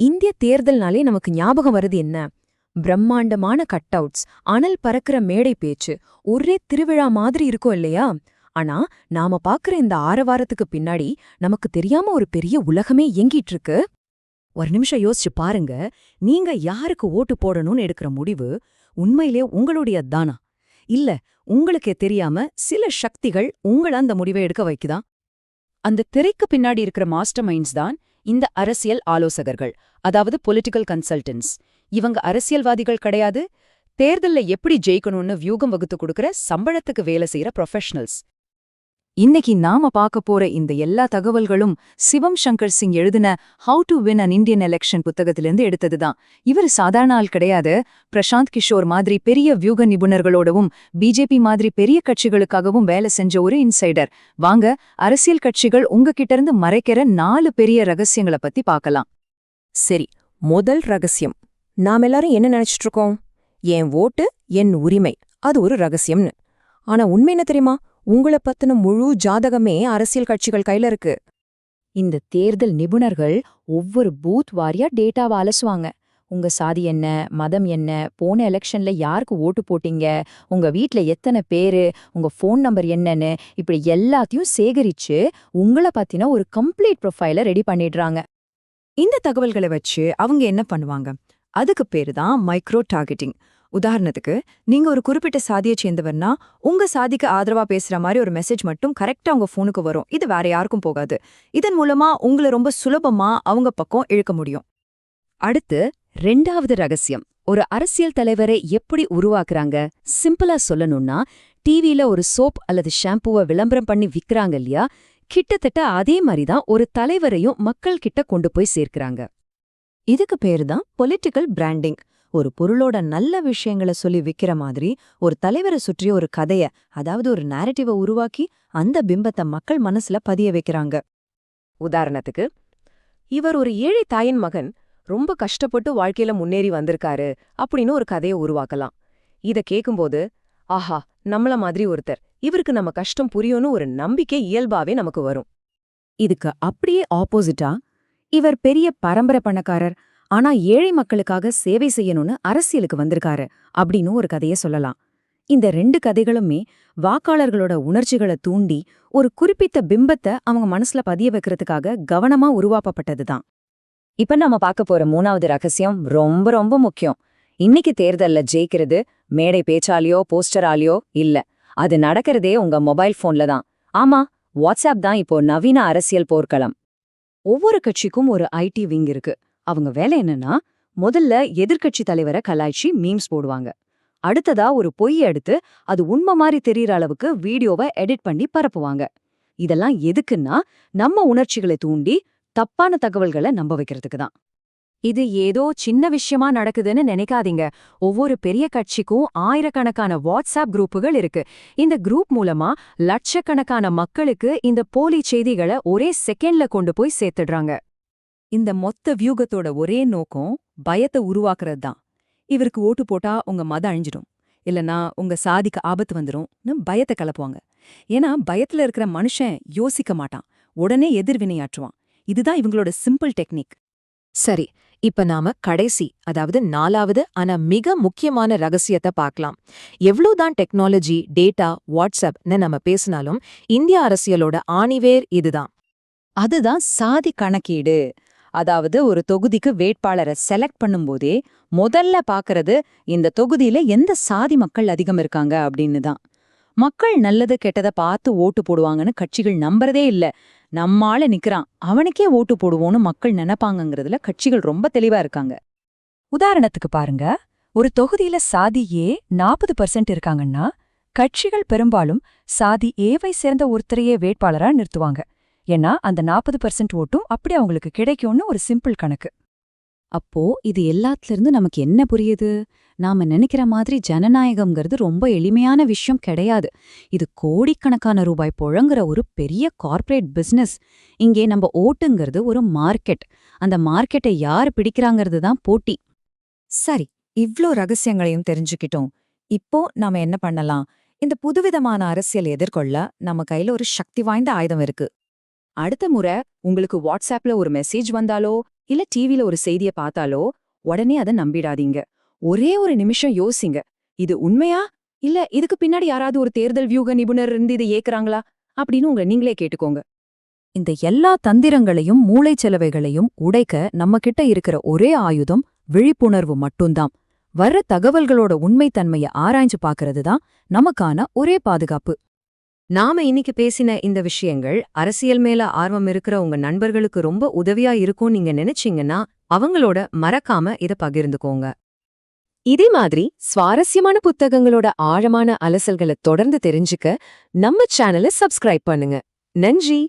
இந்திய தேர்தல்னாலே நமக்கு ஞாபகம் வருது என்ன? பிரம்மாண்டமான கட் அவுட்ஸ், அனல் பறக்கிற மேடை பேச்சு, ஒரே திருவிழா மாதிரி இருக்கும் இல்லையா? ஆனா நாம பாக்குற இந்த ஆரவாரத்துக்கு பின்னாடி நமக்கு தெரியாம ஒரு பெரிய உலகமே இயங்கிட்டு இருக்கு. ஒரு நிமிஷம் யோசிச்சு பாருங்க. நீங்க யாருக்கு ஓட்டு போடணும்னு எடுக்கிற முடிவு உண்மையிலே உங்களுடைய தானா? இல்ல உங்களுக்கே தெரியாம சில சக்திகள் உங்கள அந்த முடிவை எடுக்க வைக்குதா? அந்த திரைக்கு பின்னாடி இருக்கிற மாஸ்டர் மைண்ட்ஸ் தான் இந்த அரசியல் ஆலோசகர்கள், அதாவது பொலிட்டிக்கல் கன்சல்டன்ட்ஸ். இவங்க அரசியல்வாதிகள் கிடையாது. தேர்தல்ல எப்படி ஜெயிக்கணும்னு வியூகம் வகுத்து கொடுக்கற சம்பளத்துக்கு வேலை செய்யற ப்ரொஃபஷனல்ஸ். இன்னைக்கு நாம பார்க்க போற இந்த எல்லா தகவல்களும் சிவம் சங்கர் சிங் எழுதின how to win an Indian election புத்தகத்திலிருந்து எடுத்ததுதான். இவர் சாதாரண ஆள் கிடையாது. பிரசாந்த் கிஷோர் மாதிரி பெரிய வியூக நிபுணர்களோடவும் பிஜேபி மாதிரி பெரிய கட்சிகளுக்காகவும் வேலை செஞ்ச ஒரு இன்சைடர். வாங்க, அரசியல் கட்சிகள் உங்ககிட்ட இருந்து மறைக்கிற 4 பெரிய ரகசியங்களை பத்தி பார்க்கலாம். சரி, முதல் ரகசியம். நாம் எல்லாரும் என்ன நினைச்சிட்டு இருக்கோம்? என் ஓட்டு என் உரிமை, அது ஒரு ரகசியம்னு. ஆனா உண்மை என்ன தெரியுமா? உங்கள பத்தின முழு ஜாதகமே அரசியல் கட்சிகள் கையில இருக்கு. இந்த தேர்தல் நிபுணர்கள் ஒவ்வொரு பூத் வாரியா டேட்டாவை அலசுவாங்க. உங்க சாதி என்ன, மதம் என்ன, போன எலெக்ஷன்ல யாருக்கு ஓட்டு போட்டீங்க, உங்க வீட்ல எத்தனை பேரு, உங்க ஃபோன் நம்பர் என்னன்னு, இப்படி எல்லாத்தையும் சேகரிச்சு உங்கள பத்தின ஒரு கம்ப்ளீட் ப்ரொஃபைல ரெடி பண்ணிடுறாங்க. இந்த தகவல்களை வச்சு அவங்க என்ன பண்ணுவாங்க? அதுக்கு பேரு தான் மைக்ரோ டார்கெட்டிங். உதாரணத்துக்கு, நீங்க ஒரு குறிப்பிட்ட சாதியை சேர்ந்தவர்னா உங்க சாதிக்கு ஆதரவா பேசுற மாதிரி ஒரு மெசேஜ் மட்டும் கரெக்டா உங்க போனுக்கு வரும். இது வேற யாருக்கும் போகாது. இதன் மூலமா உங்களை ரொம்ப சுலபமா அவங்க பக்கம் இழுக்க முடியும். அடுத்து 2வது ரகசியம். ஒரு அரசியல் தலைவரை எப்படி உருவாக்குறாங்க? சிம்பிளா சொல்லணும்னா, டிவில ஒரு சோப் அல்லது ஷாம்புவை விளம்பரம் பண்ணி விக்கிறாங்க இல்லையா? கிட்டத்தட்ட அதே மாதிரிதான் ஒரு தலைவரையும் மக்கள் கிட்ட கொண்டு போய் சேர்க்கிறாங்க. இதுக்கு பேரு தான் பொலிட்டிக்கல் பிராண்டிங். ஒரு பொருளோட நல்ல விஷயங்களை சொல்லி விக்கிற மாதிரி ஒரு தலைவரை சுற்றி ஒரு கதைய, அதாவது ஒரு நேரட்டிவை உருவாக்கி அந்த பிம்பத்தை மக்கள் மனசுல பதிய வைக்கிறாங்க. உதாரணத்துக்கு, இவர் ஒரு ஏழை தாயின் மகன், ரொம்ப கஷ்டப்பட்டு வாழ்க்கையில முன்னேறி வந்திருக்காரு அப்படின்னு ஒரு கதையை உருவாக்கலாம். இத கேக்கும்போது, ஆஹா, நம்மள மாதிரி ஒருத்தர், இவருக்கு நம்ம கஷ்டம் புரியும்னு ஒரு நம்பிக்கை இயல்பாவே நமக்கு வரும். இதுக்கு அப்படியே ஆப்போசிட்டா, இவர் பெரிய பரம்பரை பணக்காரர், ஆனா ஏழை மக்களுக்காக சேவை செய்யணும்னு அரசியலுக்கு வந்திருக்காரு அப்படின்னு ஒரு கதையை சொல்லலாம். இந்த 2 கதைகளுமே வாக்காளர்களோட உணர்ச்சிகளை தூண்டி ஒரு குறிப்பிட்ட பிம்பத்தை அவங்க மனசுல பதிய வைக்கிறதுக்காக கவனமா உருவாக்கப்பட்டதுதான். இப்ப நாம பார்க்க போற 3வது ரகசியம் ரொம்ப ரொம்ப முக்கியம். இன்னைக்கு தேர்தல்ல ஜெயிக்கிறது மேடை பேச்சாலியோ போஸ்டராலியோ இல்ல, அது நடக்கிறதே உங்க மொபைல் போன்ல தான். ஆமா, வாட்ஸ்அப் தான் இப்போ நவீன அரசியல் போர்க்களம். ஒவ்வொரு கட்சிக்கும் ஒரு ஐடி விங் இருக்கு. அவங்க வேலை என்னன்னா, முதல்ல எதிர்க்கட்சி தலைவரை கலாய்ச்சி மீம்ஸ் போடுவாங்க. அடுத்ததா ஒரு பொய் எடுத்து அது உண்மை மாதிரி தெரியற அளவுக்கு வீடியோவை எடிட் பண்ணி பரப்புவாங்க. இதெல்லாம் எதுக்குன்னா, நம்ம உணர்ச்சிகளை தூண்டி தப்பான தகவல்களை நம்ப வைக்கிறதுக்கு தான். இது ஏதோ சின்ன விஷயமா நடக்குதுன்னு நினைக்காதீங்க. ஒவ்வொரு பெரிய கட்சிக்கும் ஆயிரக்கணக்கான வாட்ஸ்அப் குரூப்புகள் இருக்கு. இந்த குரூப் மூலமா லட்சக்கணக்கான மக்களுக்கு இந்த போலி செய்திகளை ஒரே செகண்ட்ல கொண்டு போய் சேர்த்துடுறாங்க. இந்த மொத்த வியூகத்தோட ஒரே நோக்கம் பயத்தை உருவாக்குறது தான். இவருக்கு ஓட்டு போட்டா உங்க மதம் அழிஞ்சிடும், இல்லனா உங்க சாதிக்கு ஆபத்து வந்துடும் பயத்தை கலப்புவாங்க. ஏன்னா பயத்துல இருக்கிற மனுஷன் யோசிக்க மாட்டான், உடனே எதிர்வினையாற்றுவான். இதுதான் இவங்களோட சிம்பிள் டெக்னிக். சரி, இப்ப நாம கடைசி, அதாவது 4வது ஆனா மிக முக்கியமான ரகசியத்தை பார்க்கலாம். எவ்வளவுதான் டெக்னாலஜி, டேட்டா, வாட்ஸ்அப்னு நம்ம பேசினாலும் இந்திய அரசியலோட ஆணிவேர் இதுதான். அதுதான் சாதி கணக்கீடு. அதாவது ஒரு தொகுதிக்கு வேட்பாளரை செலக்ட் பண்ணும்போதே முதல்ல பாக்குறது இந்த தொகுதியில எந்த சாதி மக்கள் அதிகம் இருக்காங்க அப்படின்னு தான். மக்கள் நல்லது கெட்டதை பார்த்து ஓட்டு போடுவாங்கன்னு கட்சிகள் நம்புறதே இல்ல. நம்மால நிக்கிறான், அவனுக்கே ஓட்டு போடுவோன்னு மக்கள் நினைப்பாங்கங்கிறதுல கட்சிகள் ரொம்ப தெளிவா இருக்காங்க. உதாரணத்துக்கு பாருங்க, ஒரு தொகுதியில சாதி ஏ 40% இருக்காங்கன்னா கட்சிகள் பெரும்பாலும் சாதி ஏவை சேர்ந்த ஒருத்தரையே வேட்பாளரா நிறுத்துவாங்க. ஏன்னா அந்த 40% ஓட்டும் அப்படி அவங்களுக்கு கிடைக்கும்னு ஒரு சிம்பிள் கணக்கு. அப்போ இது எல்லாத்திலிருந்து நமக்கு என்ன புரியுது? நாம நினைக்கிற மாதிரி ஜனநாயகம்ங்கிறது ரொம்ப எளிமையான விஷயம் கிடையாது. இது கோடிக்கணக்கான ரூபாய் புழங்குற ஒரு பெரிய கார்ப்பரேட் பிசினஸ். இங்கே நம்ம ஓட்டுங்கிறது ஒரு மார்க்கெட். அந்த மார்க்கெட்டை யார் பிடிக்கிறாங்கிறது தான் போட்டி. சரி, இவ்ளோ ரகசியங்களையும் தெரிஞ்சுக்கிட்டோம். இப்போ நாம என்ன பண்ணலாம்? இந்த புதுவிதமான அரசியல் எதிர்கொள்ள நம்ம கையில ஒரு சக்தி வாய்ந்த ஆயுதம் இருக்கு. அடுத்த முறை உங்களுக்கு வாட்ஸ்அப்ல ஒரு மெசேஜ் வந்தாலோ இல்ல டிவில ஒரு செய்திய பார்த்தாலோ உடனே அதை நம்பிடாதீங்க. ஒரே ஒரு நிமிஷம் யோசிங்க. இது உண்மையா? இல்ல இதுக்கு பின்னாடி யாராவது ஒரு தேர்தல் வியூக நிபுணர் இருந்து இதை ஏக்குறாங்களா அப்படின்னு உங்களை நீங்களே கேட்டுக்கோங்க. இந்த எல்லா தந்திரங்களையும் மூளைச்சலவைகளையும் உடைக்க நம்ம கிட்ட இருக்கிற ஒரே ஆயுதம் விழிப்புணர்வு மட்டும்தான். வர்ற தகவல்களோட உண்மைத்தன்மைய ஆராய்ஞ்சு பார்க்கறது தான் நமக்கான ஒரே பாதுகாப்பு. நாம இன்னைக்கு பேசின இந்த விஷயங்கள் அரசியல் மேல ஆர்வம் இருக்கிற உங்க நண்பர்களுக்கு ரொம்ப உதவியா இருக்கும்னு நீங்க நினைச்சீங்கன்னா அவங்களோட மறக்காம இத பகிர்ந்துக்கோங்க. இதே மாதிரி சுவாரஸ்யமான புத்தகங்களோட ஆழமான அலசல்களை தொடர்ந்து தெரிஞ்சுக்க நம்ம சேனலை சப்ஸ்கிரைப் பண்ணுங்க. நன்றி.